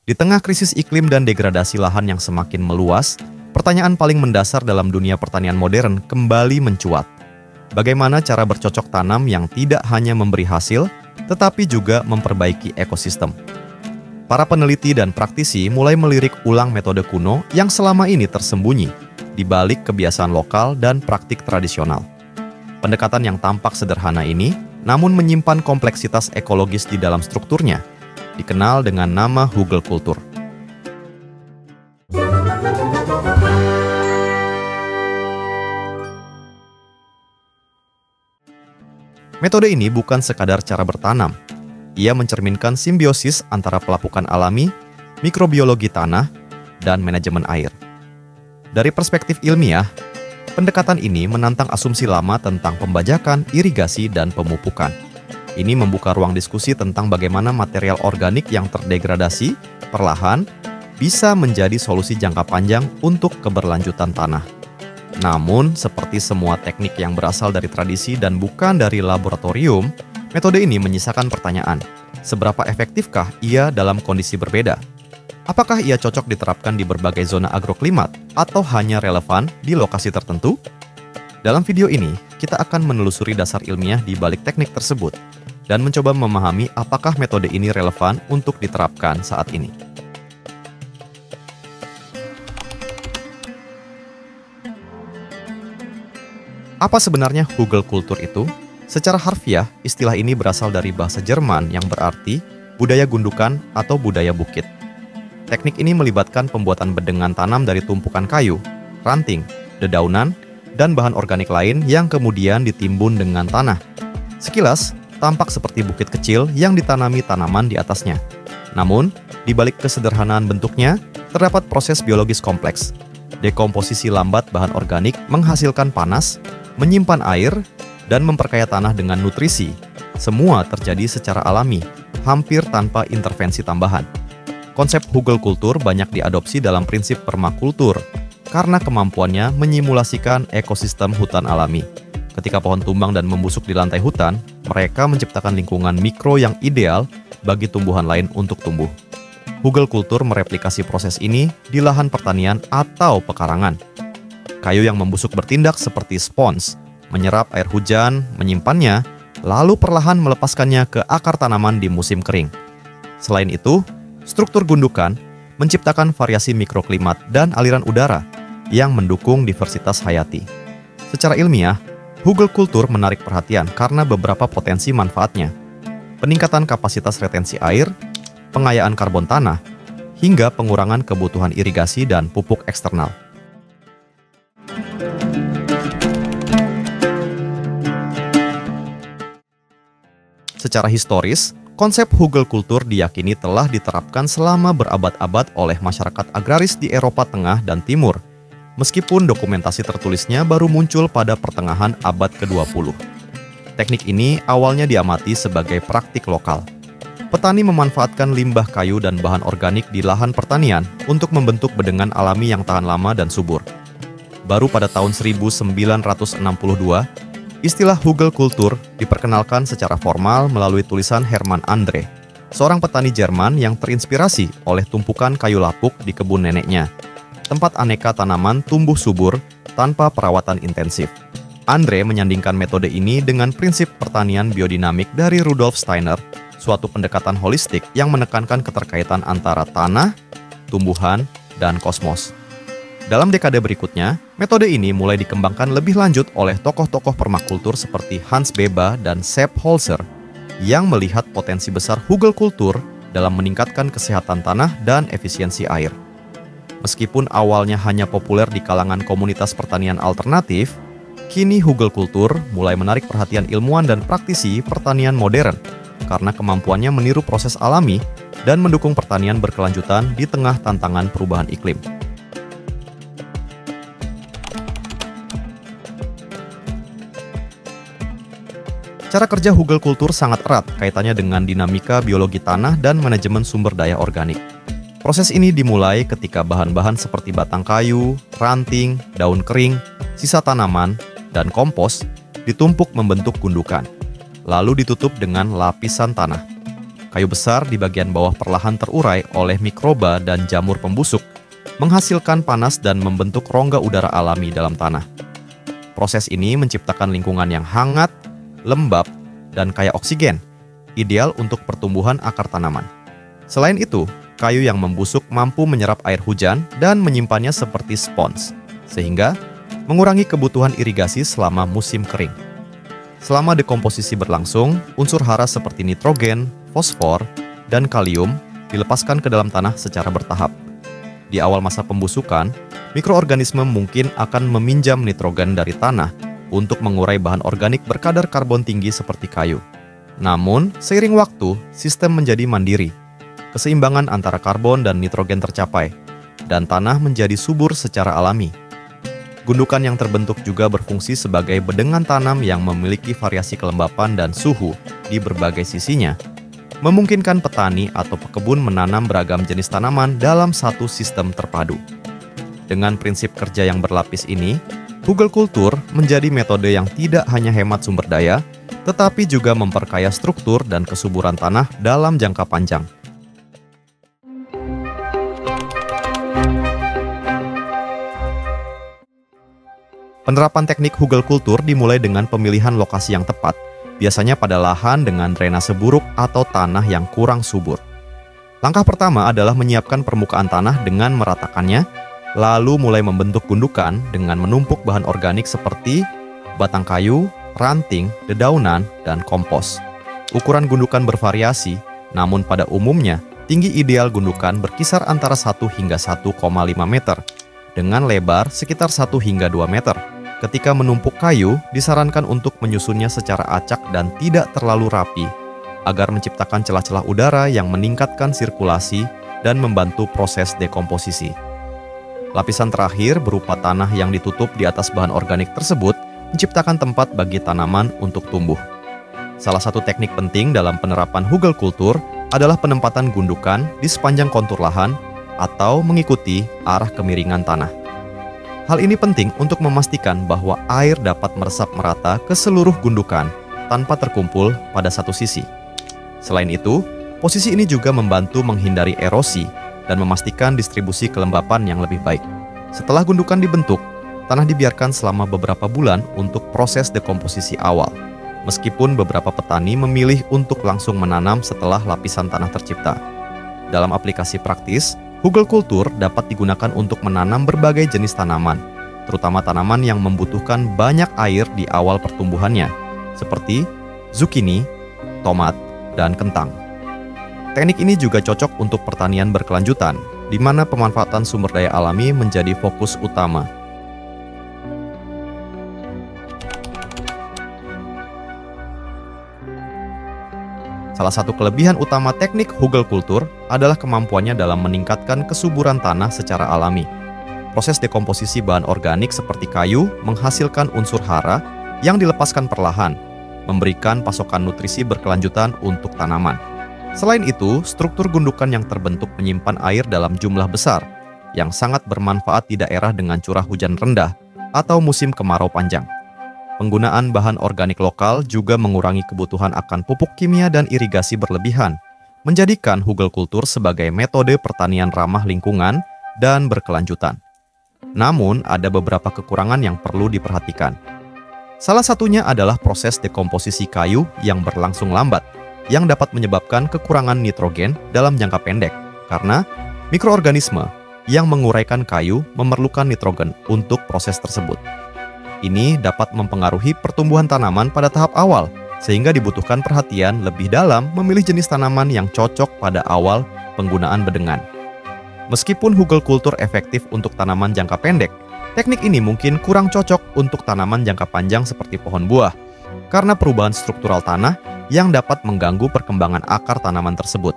Di tengah krisis iklim dan degradasi lahan yang semakin meluas, pertanyaan paling mendasar dalam dunia pertanian modern kembali mencuat. Bagaimana cara bercocok tanam yang tidak hanya memberi hasil, tetapi juga memperbaiki ekosistem? Para peneliti dan praktisi mulai melirik ulang metode kuno yang selama ini tersembunyi di balik kebiasaan lokal dan praktik tradisional. Pendekatan yang tampak sederhana ini, namun menyimpan kompleksitas ekologis di dalam strukturnya, dikenal dengan nama hugelkultur. Metode ini bukan sekadar cara bertanam. Ia mencerminkan simbiosis antara pelapukan alami, mikrobiologi tanah, dan manajemen air. Dari perspektif ilmiah, pendekatan ini menantang asumsi lama tentang pembajakan, irigasi, dan pemupukan. Ini membuka ruang diskusi tentang bagaimana material organik yang terdegradasi perlahan bisa menjadi solusi jangka panjang untuk keberlanjutan tanah. Namun, seperti semua teknik yang berasal dari tradisi dan bukan dari laboratorium, metode ini menyisakan pertanyaan, seberapa efektifkah ia dalam kondisi berbeda? Apakah ia cocok diterapkan di berbagai zona agroklimat atau hanya relevan di lokasi tertentu? Dalam video ini, kita akan menelusuri dasar ilmiah di balik teknik tersebut dan mencoba memahami apakah metode ini relevan untuk diterapkan saat ini. Apa sebenarnya hugelkultur itu? Secara harfiah, istilah ini berasal dari bahasa Jerman yang berarti budaya gundukan atau budaya bukit. Teknik ini melibatkan pembuatan bedengan tanam dari tumpukan kayu, ranting, dedaunan, dan bahan organik lain yang kemudian ditimbun dengan tanah. Sekilas, tampak seperti bukit kecil yang ditanami tanaman di atasnya. Namun, di balik kesederhanaan bentuknya, terdapat proses biologis kompleks. Dekomposisi lambat bahan organik menghasilkan panas, menyimpan air, dan memperkaya tanah dengan nutrisi. Semua terjadi secara alami, hampir tanpa intervensi tambahan. Konsep hugelkultur banyak diadopsi dalam prinsip permakultur, karena kemampuannya menyimulasikan ekosistem hutan alami. Ketika pohon tumbang dan membusuk di lantai hutan, mereka menciptakan lingkungan mikro yang ideal bagi tumbuhan lain untuk tumbuh. Hugelkultur mereplikasi proses ini di lahan pertanian atau pekarangan. Kayu yang membusuk bertindak seperti spons, menyerap air hujan, menyimpannya, lalu perlahan melepaskannya ke akar tanaman di musim kering. Selain itu, struktur gundukan menciptakan variasi mikroklimat dan aliran udara yang mendukung diversitas hayati. Secara ilmiah, hugelkultur menarik perhatian karena beberapa potensi manfaatnya. Peningkatan kapasitas retensi air, pengayaan karbon tanah, hingga pengurangan kebutuhan irigasi dan pupuk eksternal. Secara historis, konsep hugelkultur diyakini telah diterapkan selama berabad-abad oleh masyarakat agraris di Eropa Tengah dan Timur, meskipun dokumentasi tertulisnya baru muncul pada pertengahan abad ke-20. Teknik ini awalnya diamati sebagai praktik lokal. Petani memanfaatkan limbah kayu dan bahan organik di lahan pertanian untuk membentuk bedengan alami yang tahan lama dan subur. Baru pada tahun 1962, istilah hugelkultur diperkenalkan secara formal melalui tulisan Hermann André, seorang petani Jerman yang terinspirasi oleh tumpukan kayu lapuk di kebun neneknya, tempat aneka tanaman tumbuh subur tanpa perawatan intensif. André menyandingkan metode ini dengan prinsip pertanian biodinamik dari Rudolf Steiner, suatu pendekatan holistik yang menekankan keterkaitan antara tanah, tumbuhan, dan kosmos. Dalam dekade berikutnya, metode ini mulai dikembangkan lebih lanjut oleh tokoh-tokoh permakultur seperti Hans Beba dan Sepp Holzer yang melihat potensi besar hugelkultur dalam meningkatkan kesehatan tanah dan efisiensi air. Meskipun awalnya hanya populer di kalangan komunitas pertanian alternatif, kini hugelkultur mulai menarik perhatian ilmuwan dan praktisi pertanian modern karena kemampuannya meniru proses alami dan mendukung pertanian berkelanjutan di tengah tantangan perubahan iklim. Cara kerja hugelkultur sangat erat kaitannya dengan dinamika biologi tanah dan manajemen sumber daya organik. Proses ini dimulai ketika bahan-bahan seperti batang kayu, ranting, daun kering, sisa tanaman, dan kompos ditumpuk membentuk gundukan, lalu ditutup dengan lapisan tanah. Kayu besar di bagian bawah perlahan terurai oleh mikroba dan jamur pembusuk, menghasilkan panas dan membentuk rongga udara alami dalam tanah. Proses ini menciptakan lingkungan yang hangat, lembab, dan kaya oksigen, ideal untuk pertumbuhan akar tanaman. Selain itu, kayu yang membusuk mampu menyerap air hujan dan menyimpannya seperti spons, sehingga mengurangi kebutuhan irigasi selama musim kering. Selama dekomposisi berlangsung, unsur hara seperti nitrogen, fosfor, dan kalium dilepaskan ke dalam tanah secara bertahap. Di awal masa pembusukan, mikroorganisme mungkin akan meminjam nitrogen dari tanah untuk mengurai bahan organik berkadar karbon tinggi seperti kayu. Namun, seiring waktu, sistem menjadi mandiri. Keseimbangan antara karbon dan nitrogen tercapai, dan tanah menjadi subur secara alami. Gundukan yang terbentuk juga berfungsi sebagai bedengan tanam yang memiliki variasi kelembapan dan suhu di berbagai sisinya, memungkinkan petani atau pekebun menanam beragam jenis tanaman dalam satu sistem terpadu. Dengan prinsip kerja yang berlapis ini, hugelkultur menjadi metode yang tidak hanya hemat sumber daya, tetapi juga memperkaya struktur dan kesuburan tanah dalam jangka panjang. Penerapan teknik hugelkultur dimulai dengan pemilihan lokasi yang tepat, biasanya pada lahan dengan drainase buruk atau tanah yang kurang subur. Langkah pertama adalah menyiapkan permukaan tanah dengan meratakannya, lalu mulai membentuk gundukan dengan menumpuk bahan organik seperti batang kayu, ranting, dedaunan, dan kompos. Ukuran gundukan bervariasi, namun pada umumnya tinggi ideal gundukan berkisar antara 1 hingga 1,5 meter, dengan lebar sekitar 1 hingga 2 meter. Ketika menumpuk kayu, disarankan untuk menyusunnya secara acak dan tidak terlalu rapi, agar menciptakan celah-celah udara yang meningkatkan sirkulasi dan membantu proses dekomposisi. Lapisan terakhir berupa tanah yang ditutup di atas bahan organik tersebut menciptakan tempat bagi tanaman untuk tumbuh. Salah satu teknik penting dalam penerapan hugelkultur adalah penempatan gundukan di sepanjang kontur lahan atau mengikuti arah kemiringan tanah. Hal ini penting untuk memastikan bahwa air dapat meresap merata ke seluruh gundukan tanpa terkumpul pada satu sisi. Selain itu, posisi ini juga membantu menghindari erosi dan memastikan distribusi kelembapan yang lebih baik. Setelah gundukan dibentuk, tanah dibiarkan selama beberapa bulan untuk proses dekomposisi awal, meskipun beberapa petani memilih untuk langsung menanam setelah lapisan tanah tercipta. Dalam aplikasi praktis, hugelkultur dapat digunakan untuk menanam berbagai jenis tanaman, terutama tanaman yang membutuhkan banyak air di awal pertumbuhannya, seperti zucchini, tomat, dan kentang. Teknik ini juga cocok untuk pertanian berkelanjutan, di mana pemanfaatan sumber daya alami menjadi fokus utama. Salah satu kelebihan utama teknik hugelkultur adalah kemampuannya dalam meningkatkan kesuburan tanah secara alami. Proses dekomposisi bahan organik seperti kayu menghasilkan unsur hara yang dilepaskan perlahan, memberikan pasokan nutrisi berkelanjutan untuk tanaman. Selain itu, struktur gundukan yang terbentuk menyimpan air dalam jumlah besar, yang sangat bermanfaat di daerah dengan curah hujan rendah atau musim kemarau panjang. Penggunaan bahan organik lokal juga mengurangi kebutuhan akan pupuk kimia dan irigasi berlebihan, menjadikan hugelkultur sebagai metode pertanian ramah lingkungan dan berkelanjutan. Namun, ada beberapa kekurangan yang perlu diperhatikan. Salah satunya adalah proses dekomposisi kayu yang berlangsung lambat, yang dapat menyebabkan kekurangan nitrogen dalam jangka pendek, karena mikroorganisme yang menguraikan kayu memerlukan nitrogen untuk proses tersebut. Ini dapat mempengaruhi pertumbuhan tanaman pada tahap awal, sehingga dibutuhkan perhatian lebih dalam memilih jenis tanaman yang cocok pada awal penggunaan bedengan. Meskipun hugelkultur efektif untuk tanaman jangka pendek, teknik ini mungkin kurang cocok untuk tanaman jangka panjang seperti pohon buah, karena perubahan struktural tanah yang dapat mengganggu perkembangan akar tanaman tersebut.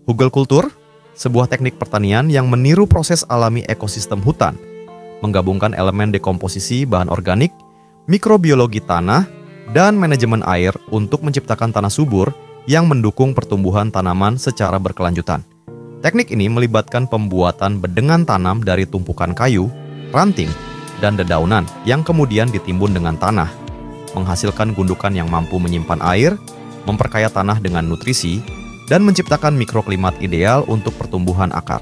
Hugelkultur, sebuah teknik pertanian yang meniru proses alami ekosistem hutan, menggabungkan elemen dekomposisi bahan organik, mikrobiologi tanah, dan manajemen air untuk menciptakan tanah subur yang mendukung pertumbuhan tanaman secara berkelanjutan. Teknik ini melibatkan pembuatan bedengan tanam dari tumpukan kayu, ranting, dan dedaunan yang kemudian ditimbun dengan tanah, menghasilkan gundukan yang mampu menyimpan air, memperkaya tanah dengan nutrisi, dan menciptakan mikroklimat ideal untuk pertumbuhan akar.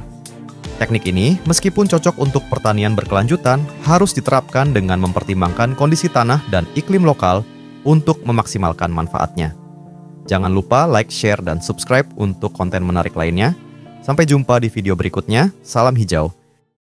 Teknik ini, meskipun cocok untuk pertanian berkelanjutan, harus diterapkan dengan mempertimbangkan kondisi tanah dan iklim lokal untuk memaksimalkan manfaatnya. Jangan lupa like, share, dan subscribe untuk konten menarik lainnya. Sampai jumpa di video berikutnya. Salam hijau.